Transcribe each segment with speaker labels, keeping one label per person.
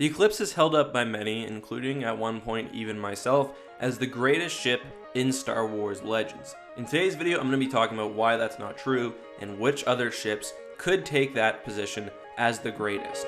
Speaker 1: The Eclipse is held up by many, including at one point even myself, as the greatest ship in Star Wars Legends. In today's video, I'm going to be talking about why that's not true and which other ships could take that position as the greatest.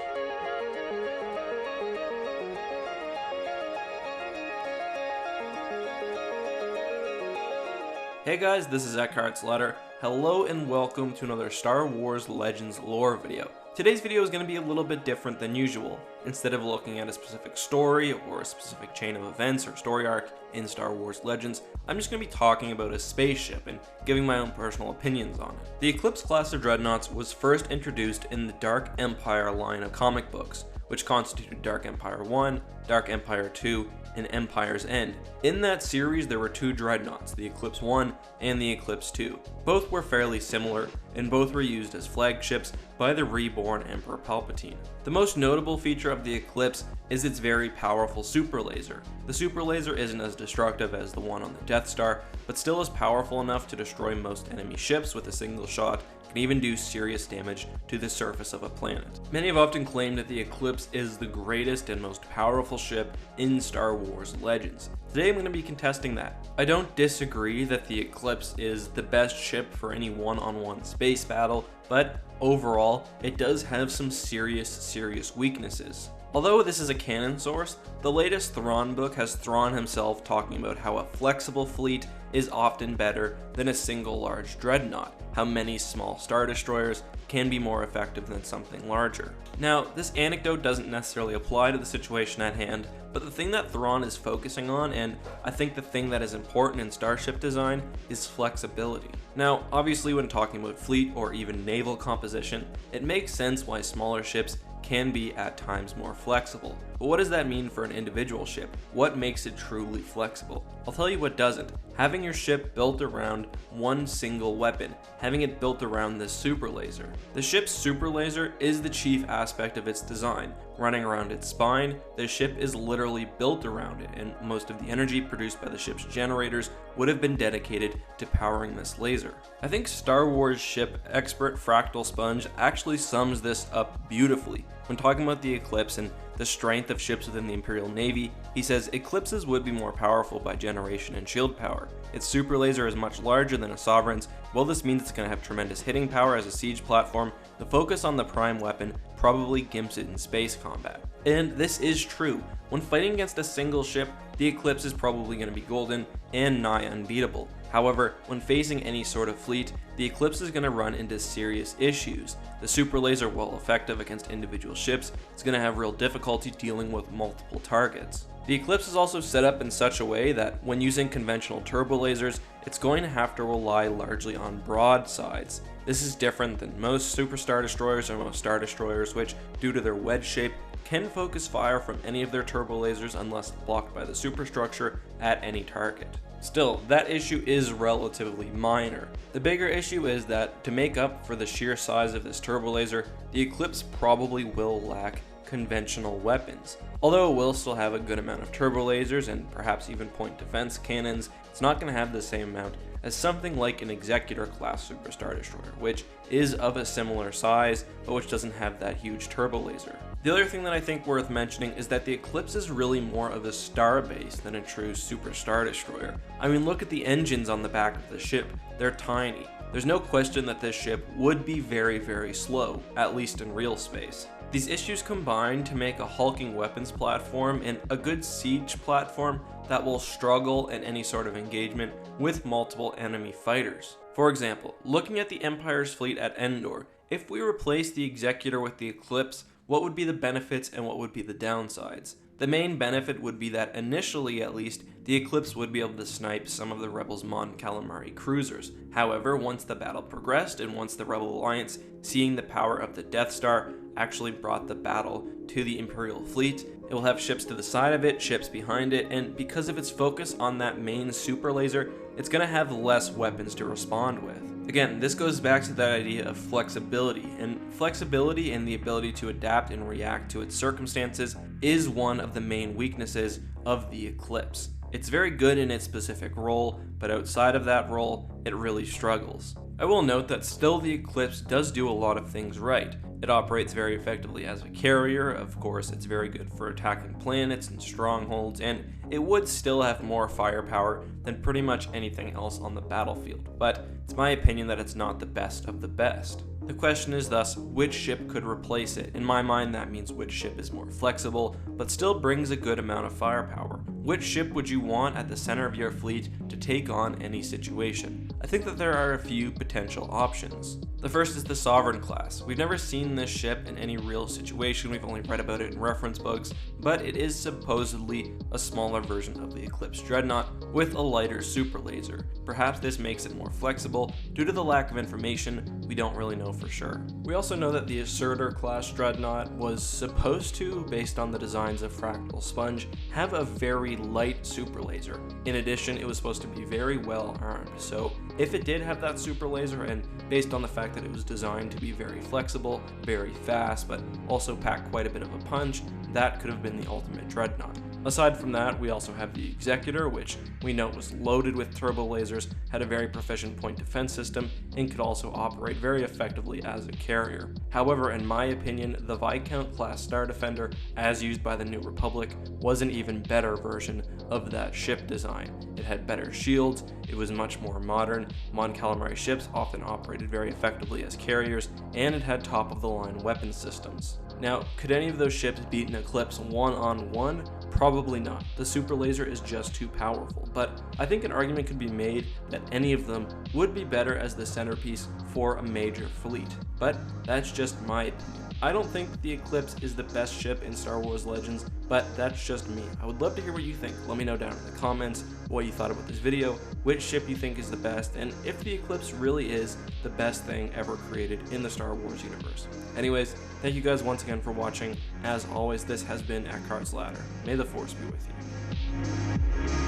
Speaker 1: Hey guys, this is EckhartsLadder. Hello and welcome to another Star Wars Legends lore video. Today's video is going to be a little bit different than usual. Instead of looking at a specific story or a specific chain of events or story arc in Star Wars Legends, I'm just going to be talking about a spaceship and giving my own personal opinions on it. The Eclipse class of dreadnoughts was first introduced in the Dark Empire line of comic books, which constituted Dark Empire I, Dark Empire II, and Empire's End. In that series, there were two dreadnoughts, the Eclipse I and the Eclipse II. Both were fairly similar, and both were used as flagships by the Reborn Emperor Palpatine. The most notable feature of the Eclipse is its very powerful Superlaser. The Superlaser isn't as destructive as the one on the Death Star, but still is powerful enough to destroy most enemy ships with a single shot, can even do serious damage to the surface of a planet. Many have often claimed that the Eclipse is the greatest and most powerful ship in Star Wars Legends. Today I'm going to be contesting that. I don't disagree that the Eclipse is the best ship for any one-on-one space battle, but overall it does have some serious weaknesses. Although this is a canon source, the latest Thrawn book has Thrawn himself talking about how a flexible fleet is often better than a single large dreadnought, how many small star destroyers can be more effective than something larger. Now, this anecdote doesn't necessarily apply to the situation at hand, but the thing that Thrawn is focusing on, and I think the thing that is important in starship design, is flexibility. Now, obviously when talking about fleet or even naval composition, it makes sense why smaller ships can be at times more flexible. But what does that mean for an individual ship? What makes it truly flexible? I'll tell you what doesn't. Having your ship built around one single weapon, having it built around the Superlaser. The ship's Superlaser is the chief aspect of its design. Running around its spine, the ship is literally built around it, and most of the energy produced by the ship's generators would have been dedicated to powering this laser. I think Star Wars ship expert Fractal Sponge actually sums this up beautifully. When talking about the Eclipse and the strength of ships within the Imperial Navy, he says Eclipses would be more powerful by generation and shield power. Its Superlaser is much larger than a Sovereign's. While this means it's going to have tremendous hitting power as a siege platform, the focus on the prime weapon probably gimps it in space combat. And this is true. When fighting against a single ship, the Eclipse is probably going to be golden and nigh unbeatable. However, when facing any sort of fleet, the Eclipse is going to run into serious issues. The Superlaser, while effective against individual ships, is going to have real difficulty dealing with multiple targets. The Eclipse is also set up in such a way that when using conventional turbo lasers, it's going to have to rely largely on broadsides. This is different than most Super Star Destroyers or most Star Destroyers, which, due to their wedge shape, can focus fire from any of their turbo lasers unless blocked by the superstructure at any target. Still, that issue is relatively minor. The bigger issue is that to make up for the sheer size of this turbo laser, the Eclipse probably will lack conventional weapons. Although it will still have a good amount of turbo lasers and perhaps even point defense cannons, it's not going to have the same amount as something like an Executor class Super Star Destroyer, which is of a similar size, but which doesn't have that huge turbo laser. The other thing that I think worth mentioning is that the Eclipse is really more of a star base than a true Super Star Destroyer. I mean, look at the engines on the back of the ship. They're tiny. There's no question that this ship would be very slow, at least in real space. These issues combine to make a hulking weapons platform and a good siege platform that will struggle in any sort of engagement with multiple enemy fighters. For example, looking at the Empire's fleet at Endor, if we replace the Executor with the Eclipse, what would be the benefits and what would be the downsides? The main benefit would be that initially at least, the Eclipse would be able to snipe some of the Rebels' Mon Calamari cruisers. However, once the battle progressed and once the Rebel Alliance, seeing the power of the Death Star, actually brought the battle to the Imperial fleet, it will have ships to the side of it, ships behind it, and because of its focus on that main Superlaser, it's going to have less weapons to respond with. Again, this goes back to that idea of flexibility, and flexibility and the ability to adapt and react to its circumstances is one of the main weaknesses of the Eclipse. It's very good in its specific role, but outside of that role, it really struggles. I will note that still the Eclipse does do a lot of things right. It operates very effectively as a carrier, of course it's very good for attacking planets and strongholds, and it would still have more firepower than pretty much anything else on the battlefield, but it's my opinion that it's not the best of the best. The question is thus, which ship could replace it? In my mind, that means which ship is more flexible, but still brings a good amount of firepower. Which ship would you want at the center of your fleet to take on any situation? I think that there are a few potential options. The first is the Sovereign class. We've never seen this ship in any real situation, we've only read about it in reference books, but it is supposedly a smaller version of the Eclipse Dreadnought with a lighter Superlaser. Perhaps this makes it more flexible. Due to the lack of information, we don't really know for sure. We also know that the Assertor class Dreadnought was supposed to, based on the designs of Fractal Sponge, have a very light Superlaser. In addition, it was supposed to be very well armed, so if it did have that Superlaser, and based on the fact that it was designed to be very flexible, very fast, but also pack quite a bit of a punch, that could have been the ultimate Dreadnought. Aside from that, we also have the Executor, which we know was loaded with turbo lasers, had a very proficient point defense system, and could also operate very effectively as a carrier. However, in my opinion, the Viscount Class Star Defender, as used by the New Republic, was an even better version of that ship design. It had better shields, it was much more modern, Mon Calamari ships often operated very effectively as carriers, and it had top-of-the-line weapon systems. Now, could any of those ships beat an Eclipse one-on-one? Probably not. The Superlaser is just too powerful, but I think an argument could be made that any of them would be better as the centerpiece for a major fleet, but that's just my opinion. I don't think the Eclipse is the best ship in Star Wars Legends, but that's just me. I would love to hear what you think. Let me know down in the comments what you thought about this video, which ship you think is the best, and if the Eclipse really is the best thing ever created in the Star Wars universe. Anyways, thank you guys once again for watching. As always, this has been EckhartsLadder. May the Force be with you.